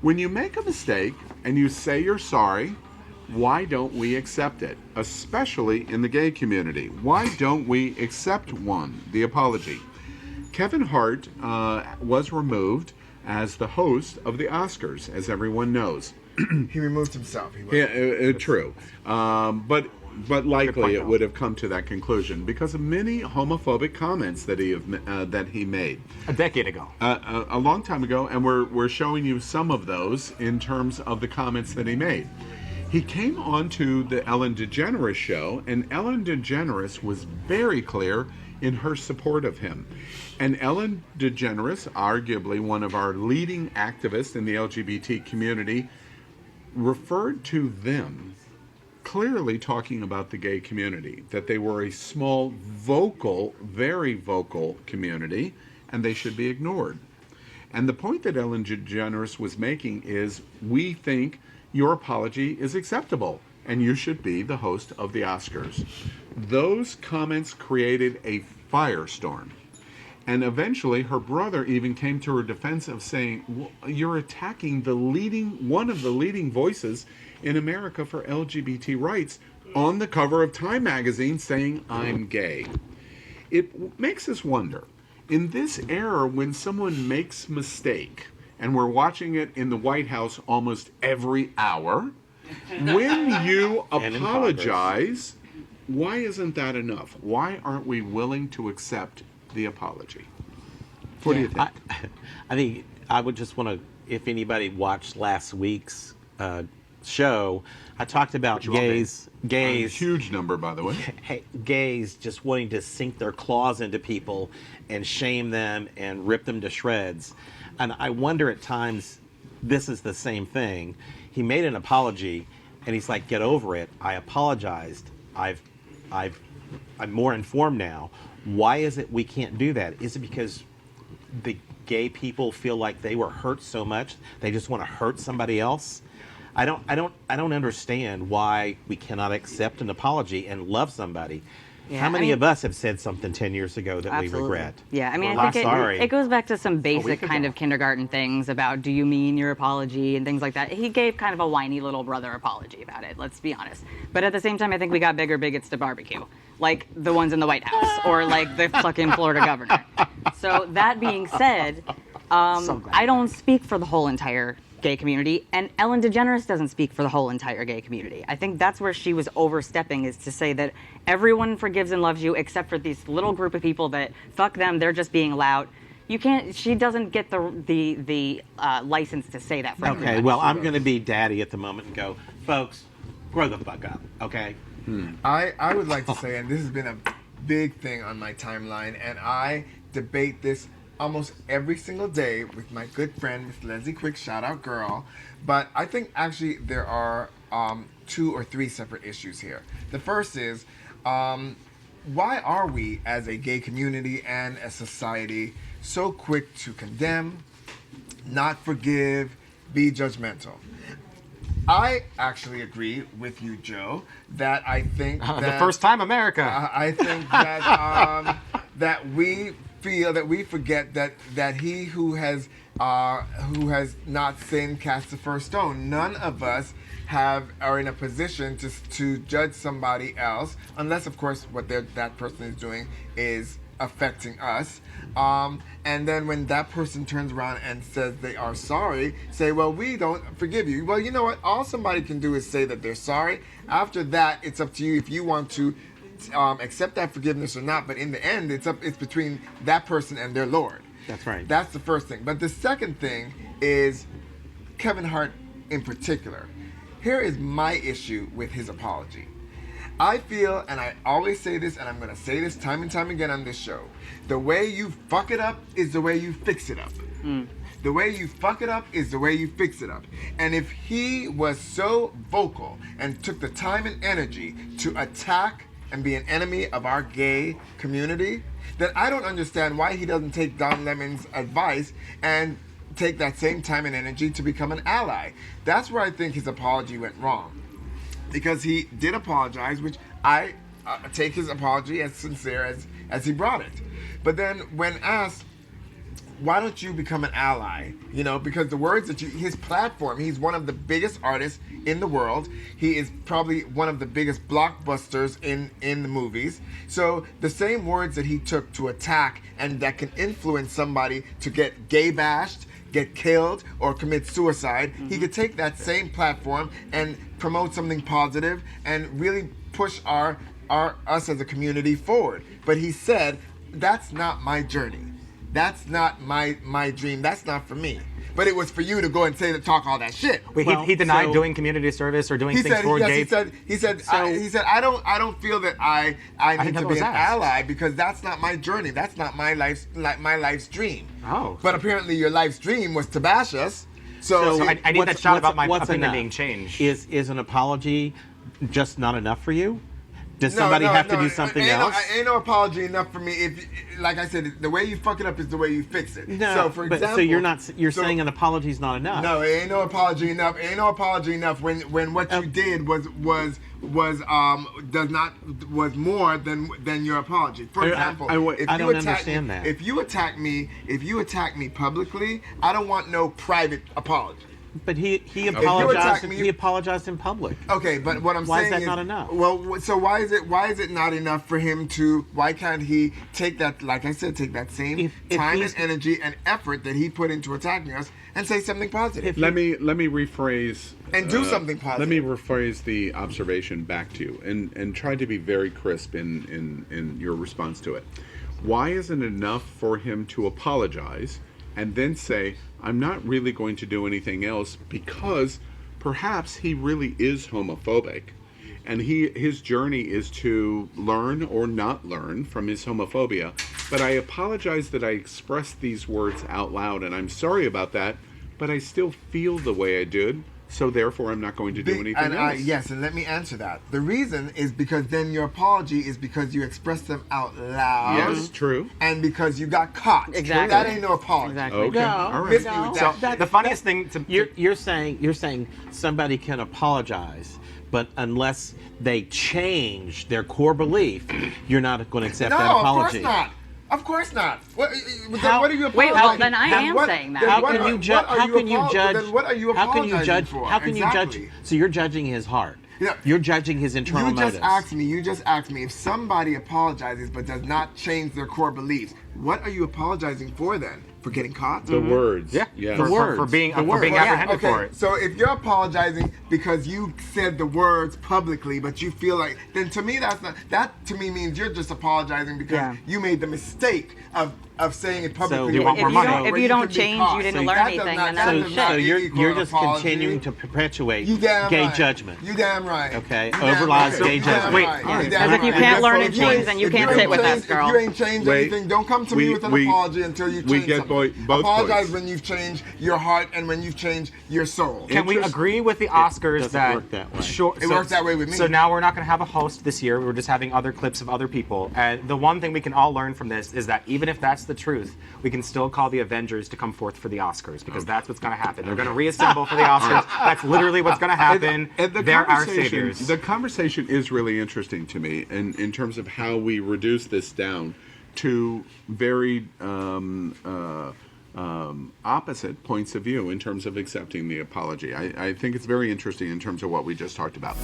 When you make a mistake and you say you're sorry, why don't we accept it? Especially in the gay community. Why don't we accept the apology? Kevin Hart was removed as the host of the Oscars, as everyone knows. He removed himself. True. But likely it would have come to that conclusion because of many homophobic comments that he made a decade ago, a long time ago, and we're showing you some of those in terms of the comments that he made. He came on to the Ellen DeGeneres show, and Ellen DeGeneres was very clear in her support of him. And Ellen DeGeneres, arguably one of our leading activists in the LGBT community, referred to them clearly talking about the gay community, that they were a small, vocal, very vocal community, and they should be ignored. And the point that Ellen DeGeneres was making is, we think your apology is acceptable, and you should be the host of the Oscars. Those comments created a firestorm. And eventually her brother even came to her defense of saying, well, you're attacking one of the leading voices in America for LGBT rights on the cover of Time magazine saying, I'm gay. It makes us wonder, in this era when someone makes mistake, and we're watching it in the White House almost every hour, when you apologize, why isn't that enough? Why aren't we willing to accept the apology? What do you think? I think I would just want to, if anybody watched last week's show, I talked about gays. A huge number, by the way. Gays just wanting to sink their claws into people and shame them and rip them to shreds. And I wonder at times, this is the same thing. He made an apology, and he's like, "Get over it. I apologized. I'm more informed now." Why is it we can't do that? Is it because the gay people feel like they were hurt so much they just want to hurt somebody else? I don't understand why we cannot accept an apology and love somebody. Yeah, How many of us have said something 10 years ago that we regret? Yeah, I mean, I think it goes back to some basic kind of kindergarten things about, do you mean your apology and things like that. He gave kind of a whiny little brother apology about it, let's be honest. But at the same time, I think we got bigger bigots to barbecue, like the ones in the White House or like the fucking Florida governor. So that being said, I don't speak for the whole entire gay community, and Ellen DeGeneres doesn't speak for the whole entire gay community. I think that's where she was overstepping, is to say that everyone forgives and loves you except for this little group of people that, fuck them, they're just being loud. You can't, she doesn't get the license to say that for everyone. Okay, well, I'm going to be daddy at the moment and go, folks, grow the fuck up, okay? I would like to say, and this has been a big thing on my timeline, and I debate this almost every single day with my good friend, Miss Leslie Quick, shout out girl. But I think actually there are 2 or 3 separate issues here. The first is, why are we as a gay community and a society so quick to condemn, not forgive, be judgmental? I actually agree with you, Joe, that I think that... the first time America. I think that that we feel that we forget that he who has not sinned casts the first stone. None of us are in a position to judge somebody else, unless of course what that person is doing is affecting us. And then when that person turns around and says they are sorry, say, well, we don't forgive you. Well, you know what? All somebody can do is say that they're sorry. After that, it's up to you if you want to accept that forgiveness or not. But in the end, it's between that person and their Lord. That's right. That's the first thing. But the second thing is Kevin Hart in particular. Here is my issue with his apology. I feel, and I always say this, and I'm going to say this time and time again on this show, the way you fuck it up is the way you fix it up. The way you fuck it up is the way you fix it up. And if he was so vocal and took the time and energy to attack and be an enemy of our gay community, then I don't understand why he doesn't take Don Lemon's advice and take that same time and energy to become an ally. That's where I think his apology went wrong. Because he did apologize, which I take his apology as sincere as he brought it. But then when asked, why don't you become an ally? You know, because the words that his platform, he's one of the biggest artists in the world. He is probably one of the biggest blockbusters in the movies. So the same words that he took to attack and that can influence somebody to get gay bashed, get killed, or commit suicide, he could take that same platform and promote something positive and really push us as a community forward. But he said, that's not my journey. That's not my dream. That's not for me. But it was for you to go and talk all that shit. Wait, he denied doing community service or doing things for gay. He said I don't feel that I need to be an ally because that's not my journey. That's not my life's dream. Oh. But apparently your life's dream was to bash us. So I need that shot about my opinion enough? being changed. Is an apology just not enough for you? Does somebody have to do something else? Ain't no apology enough for me. If, like I said, the way you fuck it up is the way you fix it. No, so for example, so you're saying an apology is not enough. No, it ain't no apology enough. Ain't no apology enough when what you did was more than your apology. For example, I don't understand that. If you attack me publicly, I don't want no private apology. But he apologized. He apologized in public. Okay, but what I'm saying is, why is that not enough? Well, so why is it not enough for him to? Why can't he take that? Like I said, take that same time and energy and effort that he put into attacking us and say something positive. Let me rephrase and do something positive. Let me rephrase the observation back to you and try to be very crisp in your response to it. Why isn't it enough for him to apologize and then say, I'm not really going to do anything else because perhaps he really is homophobic and his journey is to learn or not learn from his homophobia. But I apologize that I expressed these words out loud and I'm sorry about that, but I still feel the way I did. So therefore, I'm not going to do anything else. Yes, and let me answer that. The reason is because then your apology is because you expressed them out loud. Yes, true. And because you got caught. Exactly. That ain't no apology. Exactly. Okay. No, All right. Miss me with that shit. The funniest thing to You're saying somebody can apologize, but unless they change their core belief, you're not going to accept that apology. No, of course not. Of course not. What are you apologizing? Wait, well, then I am saying that. How can you judge? Then what are you apologizing for? How can you judge? So you're judging his heart. Yeah. You're judging his internal motives. You just asked me if somebody apologizes but does not change their core beliefs. What are you apologizing for then? For getting caught? The words. Yeah. Yes. For being apprehended for it. So if you're apologizing because you said the words publicly, but you feel like, then to me that to me means you're just apologizing because you made the mistake of saying it publicly. So you want more money. If you don't change, you didn't learn anything, then that's so you're just continuing to perpetuate gay judgment. You damn right. Okay, overlies gay judgment. Wait, as if you can't learn and change, then you can't sit with us, girl. If you ain't changed anything, don't come to me with an apology until you change something. Both apologize points. when you've changed your heart and when you've changed your soul. Can we agree with the Oscars doesn't work that way. It works that way with me. So now we're not going to have a host this year. We're just having other clips of other people. And the one thing we can all learn from this is that even if that's the truth, we can still call the Avengers to come forth for the Oscars because that's what's going to happen. They're going to reassemble for the Oscars. That's literally what's going to happen. And They're our saviors. The conversation is really interesting to me in terms of how we reduce this down to very opposite points of view in terms of accepting the apology. I think it's very interesting in terms of what we just talked about.